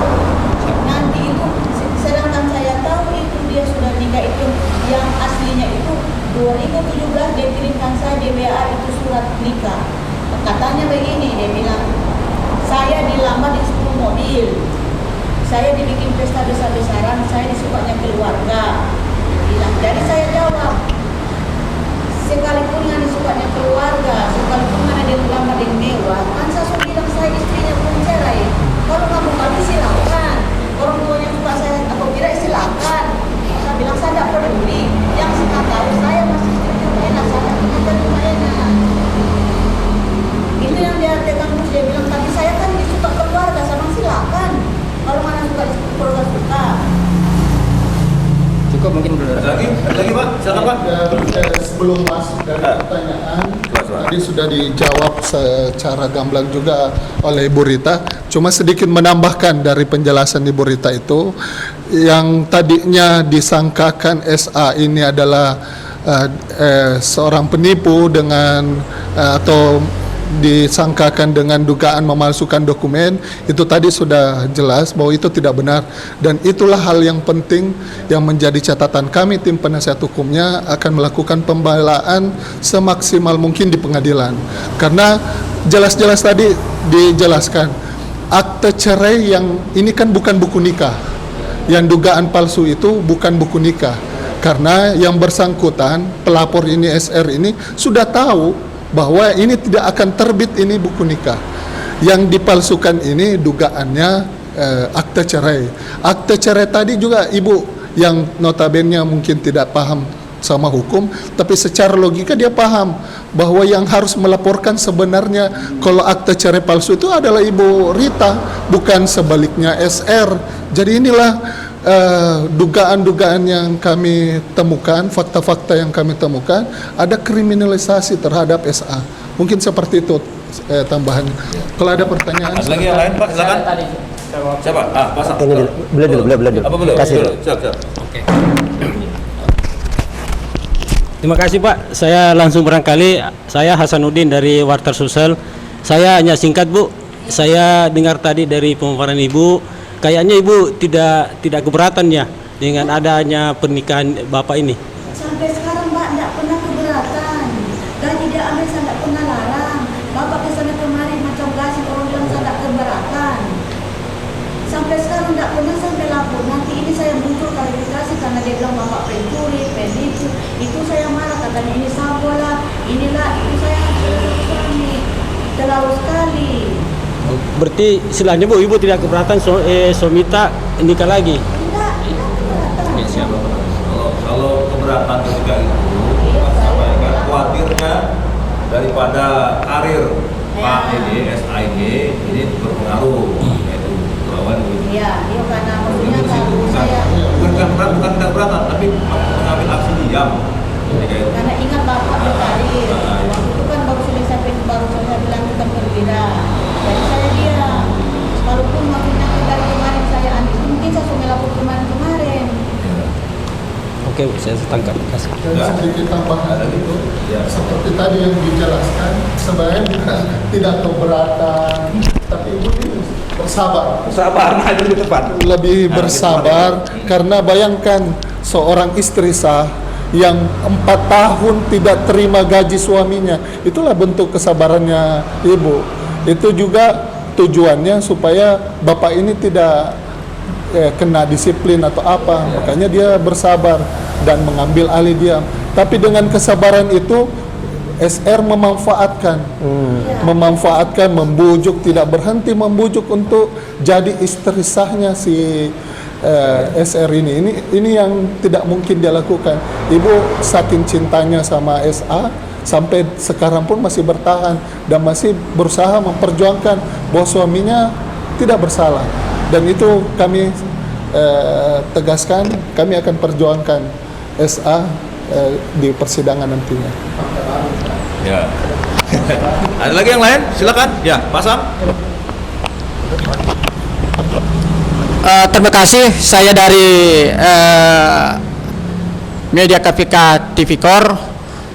Nanti itu sedangkan saya tahu itu dia sudah nikah itu yang aslinya itu 2017 dia kirimkan saya di WA itu surat nikah. Katanya begini, dia bilang saya dilamar di 10 mobil. Saya dibikin pesta besar-besaran, saya disukanya keluarga. Bilang, jadi saya jawab, sekalipun yang disukanya keluarga, sekalipun ada di lamar yang mewah, kan saya bilang saya istrinya pun cerai. Kalau kamu kami silakan, orang tuanya suka saya atau tidak silakan. Saya bilang saya tidak peduli, yang saya tahu saya masih istrinya enak, saya punya lumayannya. Itu yang dia tekan terus, dia bilang tapi saya kan disuka keluarga, sama silakan. Kalau mana suka keluarga suka. Cukup mungkin dulu. Ada lagi Pak? Silakan Pak. Sebelum masuk dari pertanyaan, tadi sudah dijawab secara gamblang juga oleh Ibu Rita. Cuma sedikit menambahkan dari penjelasan Ibu Rita itu, yang tadinya disangkakan SA ini adalah seorang penipu dengan atau disangkakan dengan dugaan memalsukan dokumen, itu tadi sudah jelas bahwa itu tidak benar, dan itulah hal yang penting yang menjadi catatan kami. Tim penasihat hukumnya akan melakukan pembelaan semaksimal mungkin di pengadilan, karena jelas-jelas tadi dijelaskan akte cerai yang ini kan bukan buku nikah, yang dugaan palsu itu bukan buku nikah, karena yang bersangkutan pelapor ini SR ini sudah tahu bahwa ini tidak akan terbit ini buku nikah. Yang dipalsukan ini dugaannya akte cerai. Akte cerai tadi juga ibu yang notabene mungkin tidak paham sama hukum, tapi secara logika dia paham bahwa yang harus melaporkan sebenarnya kalau akte cerai palsu itu adalah Ibu Rita, bukan sebaliknya SR. Jadi inilah dugaan-dugaan yang kami temukan, fakta-fakta yang kami temukan, ada kriminalisasi terhadap SA. Mungkin seperti itu tambahan. Kalau ada pertanyaan, ada lagi yang lain Pak, silakan. Siapa? Pasang. Boleh dulu. Apa boleh? Kasih dulu. Siap. Terima kasih Pak. Saya langsung barangkali, saya Hasanuddin dari Warta Sosial. Saya hanya singkat Bu. Saya dengar tadi dari pemaparan Ibu, kayaknya Ibu tidak keberatan ya dengan adanya pernikahan Bapak ini. Sampai sekarang Mbak tidak pernah keberatan. Gaji dia ambil saya tidak pernah larang. Bapak kesana kemari macam gasing, orang bilang saya tidak keberatan. Sampai sekarang tidak pernah sampai lapor. Nanti ini saya muncul klarifikasi karena dia bilang Bapak pencuri, penipu. Itu saya marah, katanya ini sabola, inilah itu saya suami. Terlalu sekali. Berarti istilahnya Bu, Ibu tidak keberatan Somita nikah lagi? Tidak keberatan. Kalau keberatan ketika itu, sampaikan khawatirnya daripada karir Pak ini ini berpengaruh, yaitu lawan. Iya, karena maksudnya kalau saya bukan tidak keberatan, tapi mengambil aksi diam. karena ingat Bapak berkarir. Waktu itu kan baru saya bilang bukan berbeda. Jadi saya diam. Walaupun maksudnya dari kemarin saya mungkin saya sudah lapor kemarin. Oke, saya tangkap. Kasih. dan sedikit tambahan itu, seperti tadi yang dijelaskan, sebenarnya bukan tidak keberatan, tapi Ibu ini bersabar. Nah itu lebih tepat. Lebih bersabar, karena bayangkan seorang istri sah yang 4 tahun tidak terima gaji suaminya, itulah bentuk kesabarannya Ibu. Itu juga tujuannya supaya Bapak ini tidak kena disiplin atau apa, makanya dia bersabar dan mengambil alih diam. Tapi dengan kesabaran itu SR memanfaatkan, membujuk, tidak berhenti membujuk untuk jadi istri sahnya si SR ini yang tidak mungkin dia lakukan. Ibu saking cintanya sama SA sampai sekarang pun masih bertahan dan masih berusaha memperjuangkan bahwa suaminya tidak bersalah, dan itu kami tegaskan, kami akan perjuangkan SA di persidangan nantinya. Ya. Ada lagi yang lain? Silakan. Ya, pasang. Terima kasih. Saya dari Media KPK TVCor.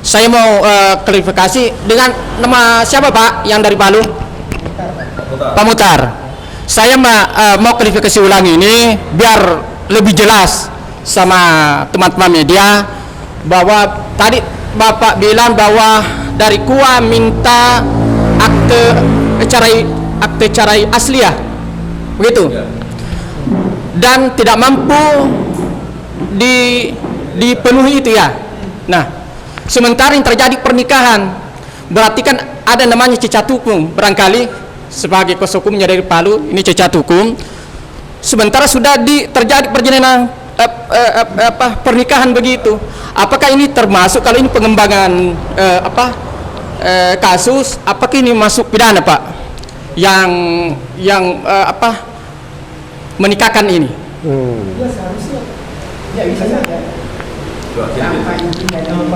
Saya mau klarifikasi dengan nama siapa Pak yang dari Palu? Pak Mutar. Saya mau klarifikasi ulang ini biar lebih jelas sama teman-teman media, bahwa tadi Bapak bilang bahwa dari Kua minta akte cerai asli ya, begitu, dan tidak mampu dipenuhi itu ya. Nah, sementara yang terjadi pernikahan berarti kan ada namanya cacat hukum, barangkali sebagai kuasa hukumnya dari Palu ini cacat hukum. Sementara sudah terjadi perjalanan pernikahan begitu. Apakah ini termasuk, kalau ini pengembangan kasus, apakah ini masuk pidana Pak yang menikahkan ini?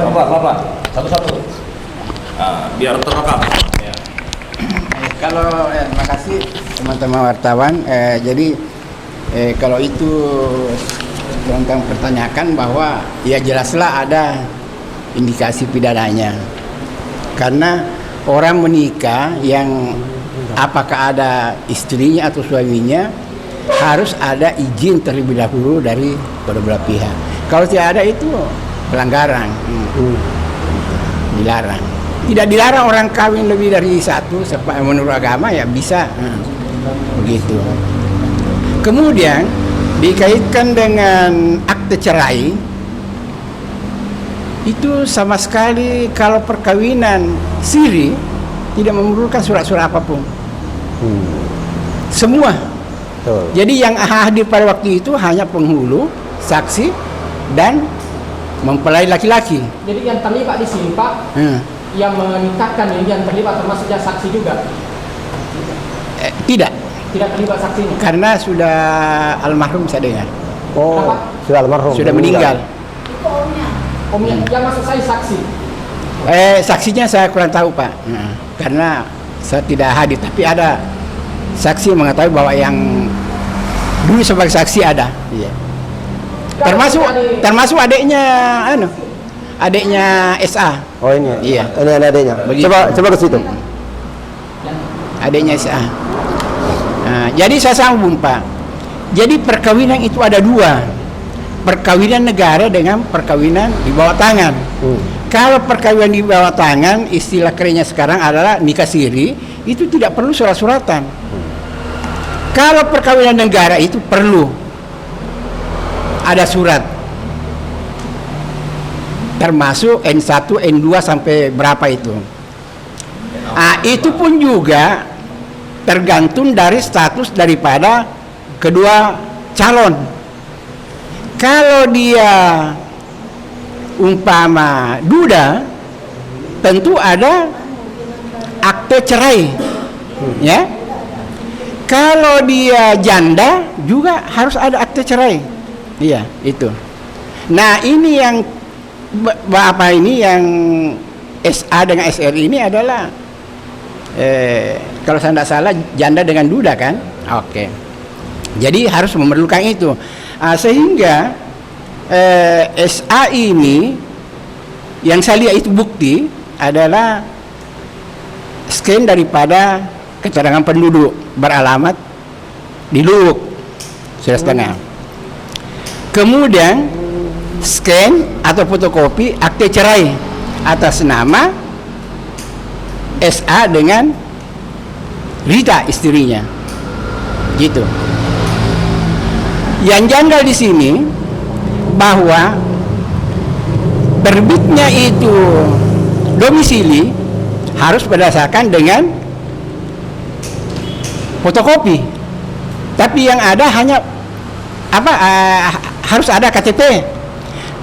Bapak, satu-satu. Biar terekam. Kalau terima kasih teman-teman wartawan. Jadi Kalau itu tentang pertanyakan bahwa ya jelaslah ada indikasi pidananya. Karena orang menikah yang apakah ada istrinya atau suaminya harus ada izin terlebih dahulu dari kedua belah pihak. Kalau tidak ada itu pelanggaran, dilarang. Tidak dilarang orang kawin lebih dari satu, menurut agama ya bisa, begitu. Kemudian dikaitkan dengan akte cerai, itu sama sekali kalau perkawinan siri tidak memerlukan surat-surat apapun. Semua. Jadi yang hadir pada waktu itu hanya penghulu, saksi, dan mempelai laki-laki. Jadi yang terlibat di sini Pak, yang menikahkan ini yang terlibat termasuk saksi juga? Tidak. Tidak terlibat saksinya? Karena sudah almarhum saya dengar. Oh, sudah almarhum. Sudah meninggal. Omnya, yang maksud saya saksi? Saksinya saya kurang tahu Pak. Karena saya tidak hadir, tapi ada saksi yang mengetahui bahwa yang dulu sebagai saksi ada. Iya. Termasuk adiknya adiknya SA. Oh ini. Iya. Ini adiknya. Begitu. Coba ke situ. Adiknya SA. Nah, jadi saya sambung Pak. Jadi perkawinan itu ada dua. Perkawinan negara dengan perkawinan di bawah tangan. Kalau perkawinan di bawah tangan, istilah kerennya sekarang adalah nikah siri, itu tidak perlu surat-suratan. Kalau perkawinan negara itu perlu ada surat, termasuk N1, N2 sampai berapa itu. Itu pun juga tergantung dari status daripada kedua calon. Kalau dia umpama duda, tentu ada akte cerai, ya. Kalau dia janda juga harus ada akte cerai. Iya, itu. Nah, ini yang apa ini yang SA dengan SRI ini adalah kalau saya tidak salah janda dengan duda kan? Oke. Jadi harus memerlukan itu. Sehingga SA ini yang saya lihat itu bukti adalah scan daripada keterangan penduduk beralamat di Luwuk sudah setengah. Kemudian scan atau fotokopi akte cerai atas nama SA dengan Rita istrinya, gitu. Yang janggal di sini bahwa terbitnya itu domisili harus berdasarkan dengan fotokopi, tapi yang ada hanya harus ada KTP.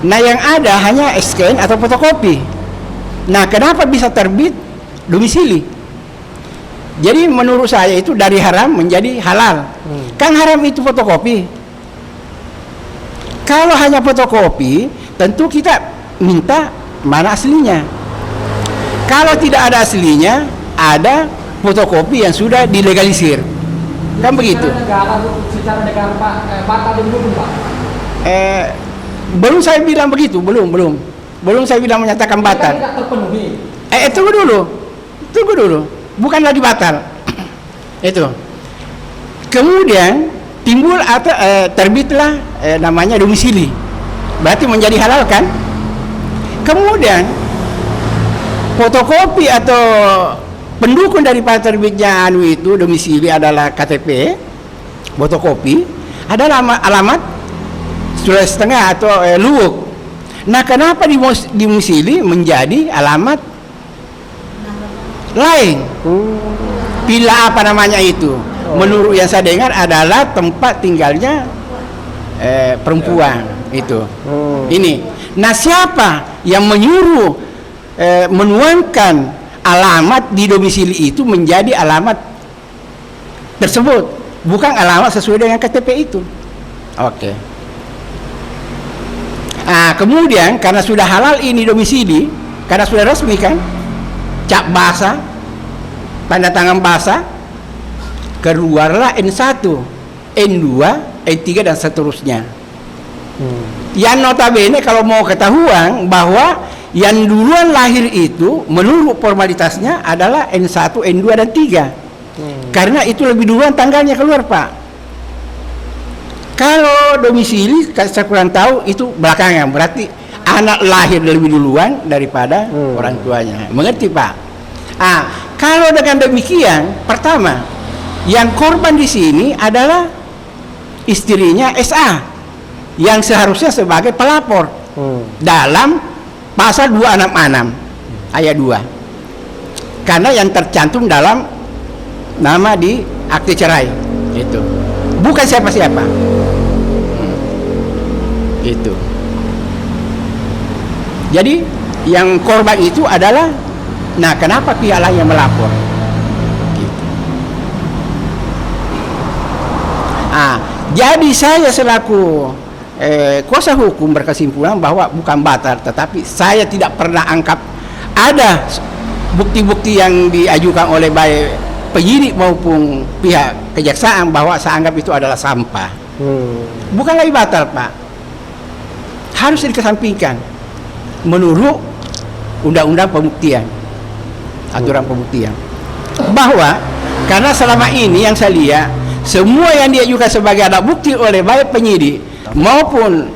Nah, yang ada hanya scan atau fotokopi. Nah, kenapa bisa terbit domisili? Jadi menurut saya itu dari haram menjadi halal. Kan haram itu fotokopi. Kalau hanya fotokopi, tentu kita minta mana aslinya. Kalau tidak ada aslinya, ada fotokopi yang sudah dilegalisir, kan begitu. Secara negara Pak, batal dulu Pak. Belum saya bilang begitu, belum saya bilang menyatakan batal. Tidak terpenuhi. Tunggu dulu, bukanlah dibatal. Itu. Kemudian timbul atau terbitlah namanya domisili, berarti menjadi halal kan. Kemudian fotokopi atau pendukung daripada terbitnya itu domisili adalah KTP, fotokopi adalah alamat Sulawesi Tengah atau Luwuk. Nah, kenapa domisili menjadi alamat lain? Bila apa namanya itu? Menurut yang saya dengar adalah tempat tinggalnya perempuan itu. Ini. Nah, siapa yang menyuruh menuangkan alamat di domisili itu menjadi alamat tersebut, bukan alamat sesuai dengan KTP itu. Oke. Kemudian karena sudah halal ini domisili, karena sudah resmi kan, cap basah, tanda tangan basah, keluarlah N1, N2, N3 dan seterusnya. Yang notabene kalau mau ketahuan bahwa yang duluan lahir itu menurut formalitasnya adalah N1, N2 dan 3. Karena itu lebih duluan tanggalnya keluar, Pak. Kalau domisili saya kurang tahu itu belakangan, berarti anak lahir lebih duluan daripada orang tuanya. Mengerti, Pak? Kalau dengan demikian, pertama, yang korban di sini adalah istrinya SA yang seharusnya sebagai pelapor dalam pasal 266 ayat 2. Karena yang tercantum dalam nama di akte cerai itu bukan siapa-siapa. Itu. Jadi yang korban itu adalah, nah kenapa pihak lain yang melapor? Gitu. Jadi saya selaku kuasa hukum berkesimpulan bahwa bukan batal, tetapi saya tidak pernah anggap ada bukti-bukti yang diajukan oleh baik penyidik maupun pihak kejaksaan bahwa saya anggap itu adalah sampah. Bukan lagi batal, Pak. Harus dikesampingkan menurut undang-undang pembuktian, aturan pembuktian. Bahwa karena selama ini yang saya lihat semua yang diajukan sebagai alat bukti oleh baik penyidik maupun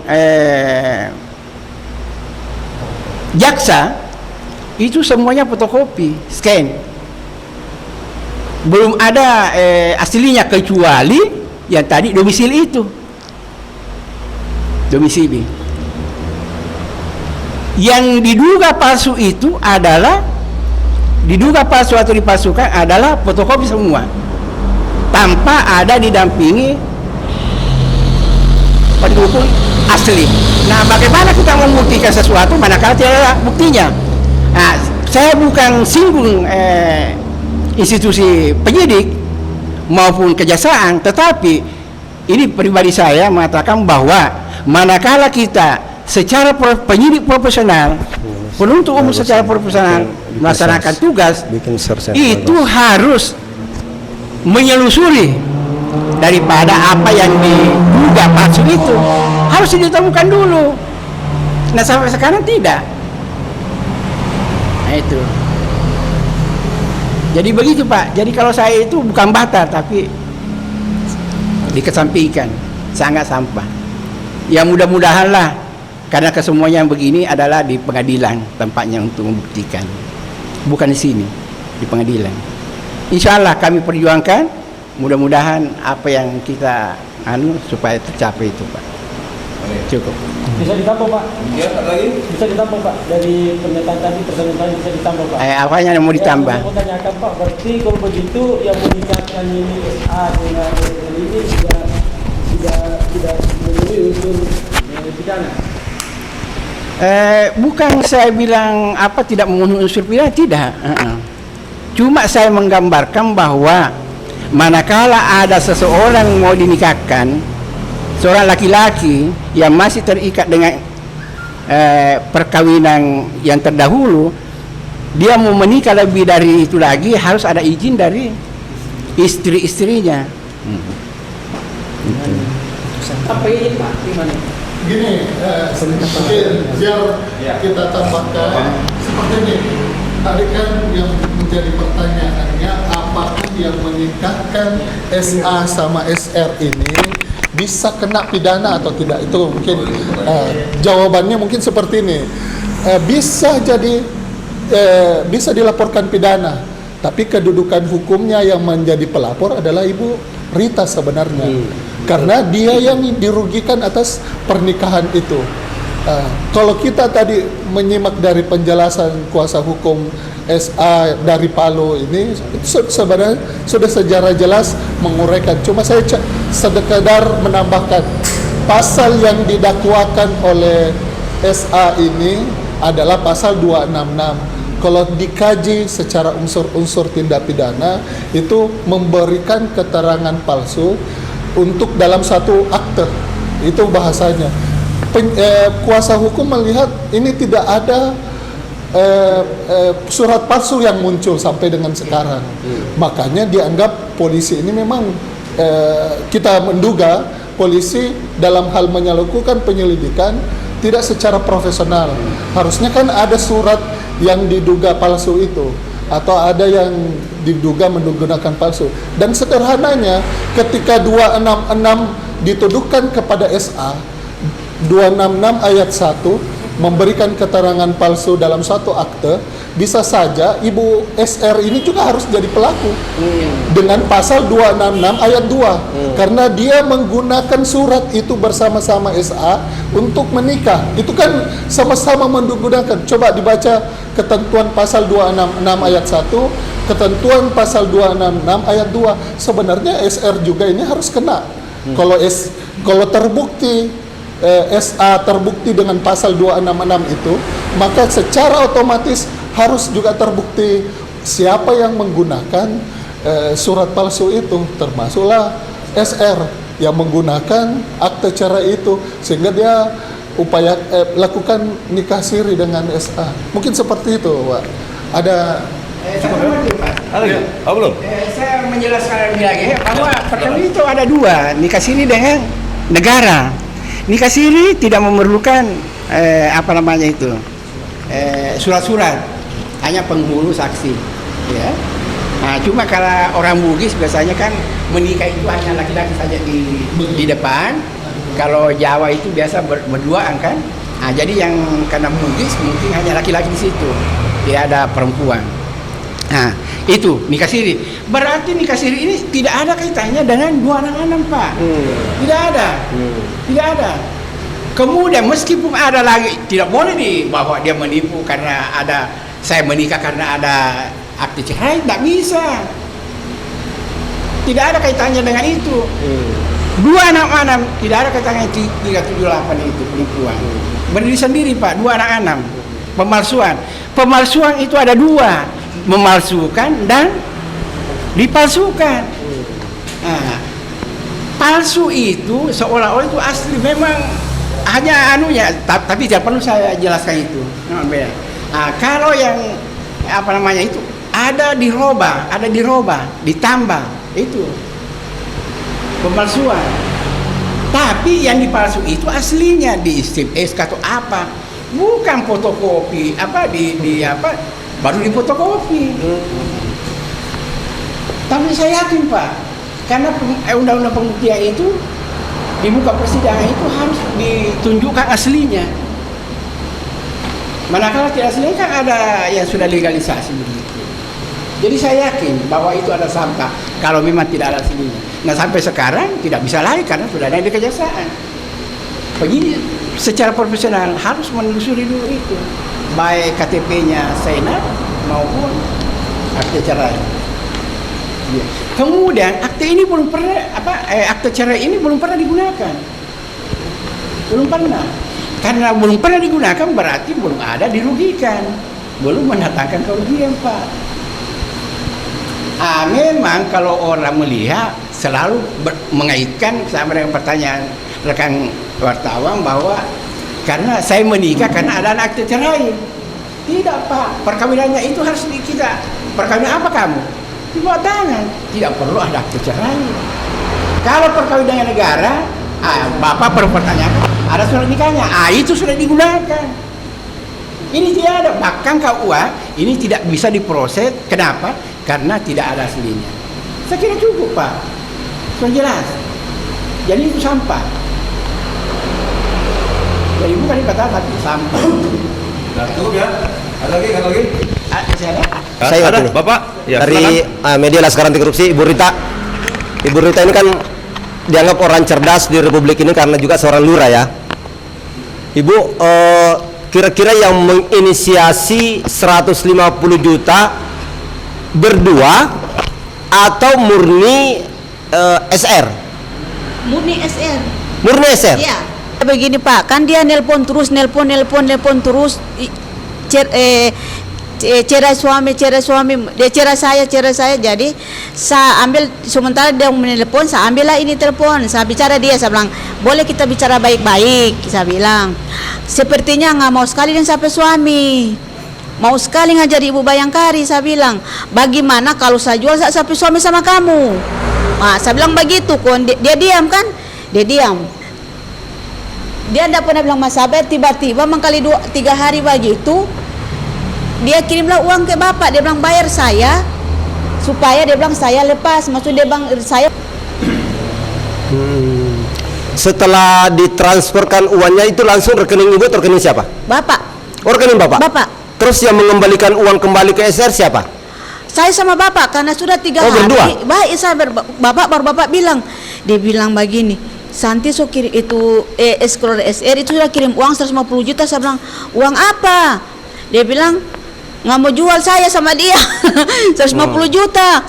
jaksa itu semuanya fotokopi, scan. Belum ada aslinya kecuali yang tadi domisili itu. Domisili. Yang diduga palsu itu adalah diduga palsu atau dipalsukan adalah fotokopi semua tanpa ada didampingi pendukung asli. Nah, bagaimana kita membuktikan sesuatu manakala tidak ada buktinya? Nah, saya bukan singgung institusi penyidik maupun kejaksaan, tetapi ini pribadi saya mengatakan bahwa manakala kita secara penyidik profesional, penuntut umum secara profesional melaksanakan tugas, itu harus menyelusuri daripada apa yang diduga palsu itu harus ditemukan dulu. Nah, sampai sekarang tidak. Nah, itu. Jadi begitu, Pak. Jadi kalau saya itu bukan batal tapi dikesampingkan, sangat sampah. Ya mudah-mudahan lah, karena kesemuanya yang begini adalah di pengadilan tempatnya untuk membuktikan, bukan di sini, di pengadilan. Insya Allah kami perjuangkan, mudah-mudahan apa yang kita supaya tercapai itu, Pak. Cukup. Bisa ditambah, Pak? Ya, lagi? Bisa ditambah, Pak? Dari pernyataan tadi, tersangka bisa ditambah, Pak? Apanya yang mau ditambah? Yang mau tanyakan, Pak, berarti kalau begitu yang menikahkan ini SA dengan ini tidak memenuhi unsur pidana. Bukan saya bilang apa tidak memenuhi unsur pidana, tidak. Cuma saya menggambarkan bahwa manakala ada seseorang mau dinikahkan, seorang laki-laki yang masih terikat dengan perkawinan yang terdahulu, dia mau menikah lebih dari itu lagi harus ada izin dari istri-istrinya. Apa ini, Pak? Gimana? Gini, biar kita tambahkan seperti ini. Tadi kan yang menjadi pertanyaannya, apakah yang menikahkan SA sama SR ini bisa kena pidana atau tidak? Itu mungkin jawabannya mungkin seperti ini. Bisa jadi bisa dilaporkan pidana, tapi kedudukan hukumnya yang menjadi pelapor adalah Ibu Rita sebenarnya, karena dia yang dirugikan atas pernikahan itu. Kalau kita tadi menyimak dari penjelasan kuasa hukum SA dari Palu ini, sebenarnya sudah secara jelas menguraikan. Cuma saya sekedar menambahkan, pasal yang didakwakan oleh SA ini adalah pasal 266. Kalau dikaji secara unsur-unsur tindak pidana, itu memberikan keterangan palsu untuk dalam satu akte. Itu bahasanya. Kuasa hukum melihat ini tidak ada surat palsu yang muncul sampai dengan sekarang. Makanya dianggap polisi ini memang kita menduga polisi dalam hal melakukan penyelidikan tidak secara profesional. Harusnya kan ada surat yang diduga palsu itu, atau ada yang diduga menggunakan palsu. Dan sederhananya ketika 266 dituduhkan kepada SA, 266 ayat 1 memberikan keterangan palsu dalam suatu akte, bisa saja Ibu SR ini juga harus jadi pelaku dengan pasal 266 ayat 2 karena dia menggunakan surat itu bersama-sama SA untuk menikah. Itu kan sama-sama menggunakan. Coba dibaca ketentuan pasal 266 ayat 1, ketentuan pasal 266 ayat 2. Sebenarnya SR juga ini harus kena. Kalau terbukti SA terbukti dengan pasal 266 itu, maka secara otomatis harus juga terbukti siapa yang menggunakan surat palsu itu, termasuklah SR yang menggunakan akte cerai itu, sehingga dia lakukan nikah siri dengan SA. Mungkin seperti itu, Pak. Ada belum? Saya menjelaskan lebih lagi bahwa perkara itu ada dua, nikah siri dengan negara. Nikah siri tidak memerlukan surat-surat, hanya penghulu saksi, ya. Nah, cuma kalau orang Bugis biasanya kan menikah itu hanya laki-laki saja di depan. Kalau Jawa itu biasa berduaan kan. Nah, jadi yang karena Bugis mungkin hanya laki-laki di situ, tidak ada perempuan. Nah, itu nikah siri. Berarti nikah siri ini tidak ada kaitannya dengan 266, Pak. Tidak ada. Tidak ada. Kemudian meskipun ada lagi, tidak boleh bahwa dia menipu karena ada saya menikah karena ada akte cerai, tidak bisa. Tidak ada kaitannya dengan itu. 266 tidak ada kaitannya 378 itu penipuan. Berdiri sendiri, Pak. 266 pemalsuan. Pemalsuan itu ada dua, memalsukan dan dipalsukan. Nah, palsu itu seolah-olah itu asli, memang hanya tapi tidak perlu saya jelaskan itu. Nah, kalau yang itu ada dirubah, ditambah, itu pemalsuan. Tapi yang dipalsu itu aslinya di SIM SK atau apa, bukan fotokopi baru difotokopi. Tapi saya yakin, Pak, karena undang-undang pembuktian itu di muka persidangan itu harus ditunjukkan aslinya. Manakala tidak aslinya kan ada yang sudah legalisasi begitu. Jadi saya yakin bahwa itu ada sampah kalau memang tidak ada aslinya. Nah, sampai sekarang tidak bisa lagi karena sudah ada di kejaksaan. Begini secara profesional harus menelusuri dulu itu, baik KTP-nya Sena maupun akte cerai. Ya. Kemudian akte ini belum pernah akte cerai ini belum pernah digunakan. Belum pernah. Karena belum pernah digunakan berarti belum ada dirugikan. Belum mendatangkan kerugian, Pak. Memang kalau orang melihat selalu mengaitkan sama dengan pertanyaan rekan wartawan bahwa karena saya menikah karena ada akte cerai. Tidak, Pak. Perkawinannya itu harus kita. Perkawinan apa kamu? Di bawah tangan. Tidak perlu ada akte cerai. Kalau perkawinan negara, Bapak perlu pertanyaan, ada surat nikahnya. Itu sudah digunakan. Ini tidak ada. Bahkan KUA ini tidak bisa diproses. Kenapa? Karena tidak ada aslinya. Saya kira cukup, Pak. Sudah jelas. Jadi itu sampah. Jadi bukan dikata tapi sampah. Nah, cukup ya. Ada lagi? Saya ada, ini. Bapak. Ya, dari media Laskar Anti Korupsi, Ibu Rita. Ibu Rita ini kan dianggap orang cerdas di Republik ini karena juga seorang lurah ya. Ibu, kira-kira yang menginisiasi 150 juta berdua atau murni SR? Murni SR. Murni SR? Iya. Begini, Pak, kan dia nelpon terus cerai suami, dia cerai saya, jadi saya ambil sementara dia menelpon, saya ambillah ini telepon, saya bicara dia, saya bilang boleh kita bicara baik-baik, saya bilang sepertinya nggak mau sekali dengan sampai suami, mau sekali ngajari Ibu Bayangkari, saya bilang bagaimana kalau saya jual sapi suami sama kamu. Nah, saya bilang begitu, dia diam kan. Dia diam. Dia tidak pernah bilang Mas Sabar. Tiba-tiba mengkali 3 hari begitu, dia kirimlah uang ke bapak. Dia bilang bayar saya supaya dia bilang saya lepas. Maksud dia bilang saya. Setelah ditransferkan uangnya itu langsung rekening ibu atau rekening siapa? Bapak. Oh, rekening bapak? Bapak. Terus yang mengembalikan uang kembali ke SR siapa? Saya sama bapak karena sudah 3 Oh, hari. berdua? Baik, saya bapak baru bapak bilang. Dia bilang begini, Santi so kirim itu Escrow SR itu sudah kirim uang 150 juta. Saya bilang, uang apa? Dia bilang nggak mau jual saya sama dia. 150 juta.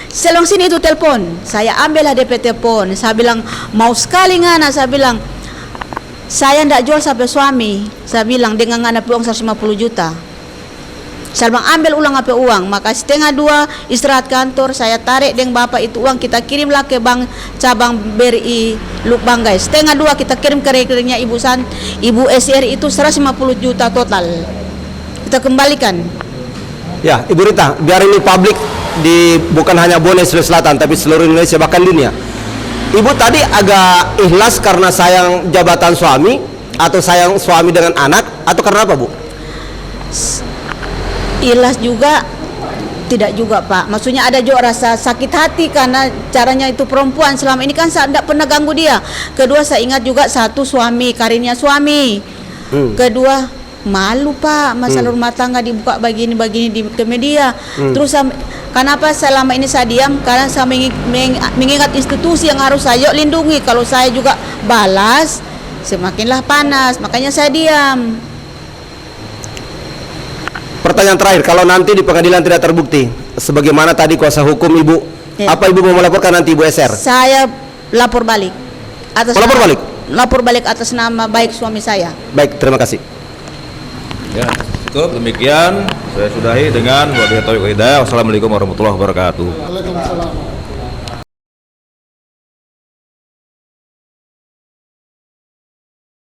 Selong sini itu telepon. Saya ambillah DP telepon. Saya bilang mau sekali ngana. Saya bilang saya ndak jual sampai suami. Saya bilang dengan ngana uang 150 juta. Saya bilang ambil ulang apa uang. Maka 1:30 istirahat kantor. Saya tarik dengan bapak itu uang. Kita kirimlah ke bank cabang BRI Lubanggai. 1:30 kita kirim ke rekeningnya Ibu SR itu 150 juta total. Kita kembalikan. Ya, Ibu Rita, biar ini publik bukan hanya Bone Sulawesi Selatan tapi seluruh Indonesia bahkan dunia. Ibu tadi agak ikhlas karena sayang jabatan suami atau sayang suami dengan anak atau karena apa, Bu? Ikhlas juga tidak juga, Pak. Maksudnya ada juga rasa sakit hati karena caranya itu perempuan. Selama ini kan saya tidak pernah ganggu dia. Kedua, saya ingat juga satu suami, karirnya suami. Kedua, malu, Pak, masalah rumah tangga dibuka begini-begini di media. Terus kenapa selama ini saya diam? Karena saya mengingat institusi yang harus saya lindungi. Kalau saya juga balas, semakinlah panas. Makanya saya diam. Pertanyaan terakhir, kalau nanti di pengadilan tidak terbukti, sebagaimana tadi kuasa hukum Ibu, apa Ibu mau melaporkan nanti Ibu SR? Saya lapor balik. Lapor balik atas nama baik suami saya. Baik, terima kasih. Ya, cukup demikian. Saya sudahi dengan wabillahi taufiq wal hidayah. Wassalamualaikum warahmatullahi wabarakatuh. Waalaikumsalam.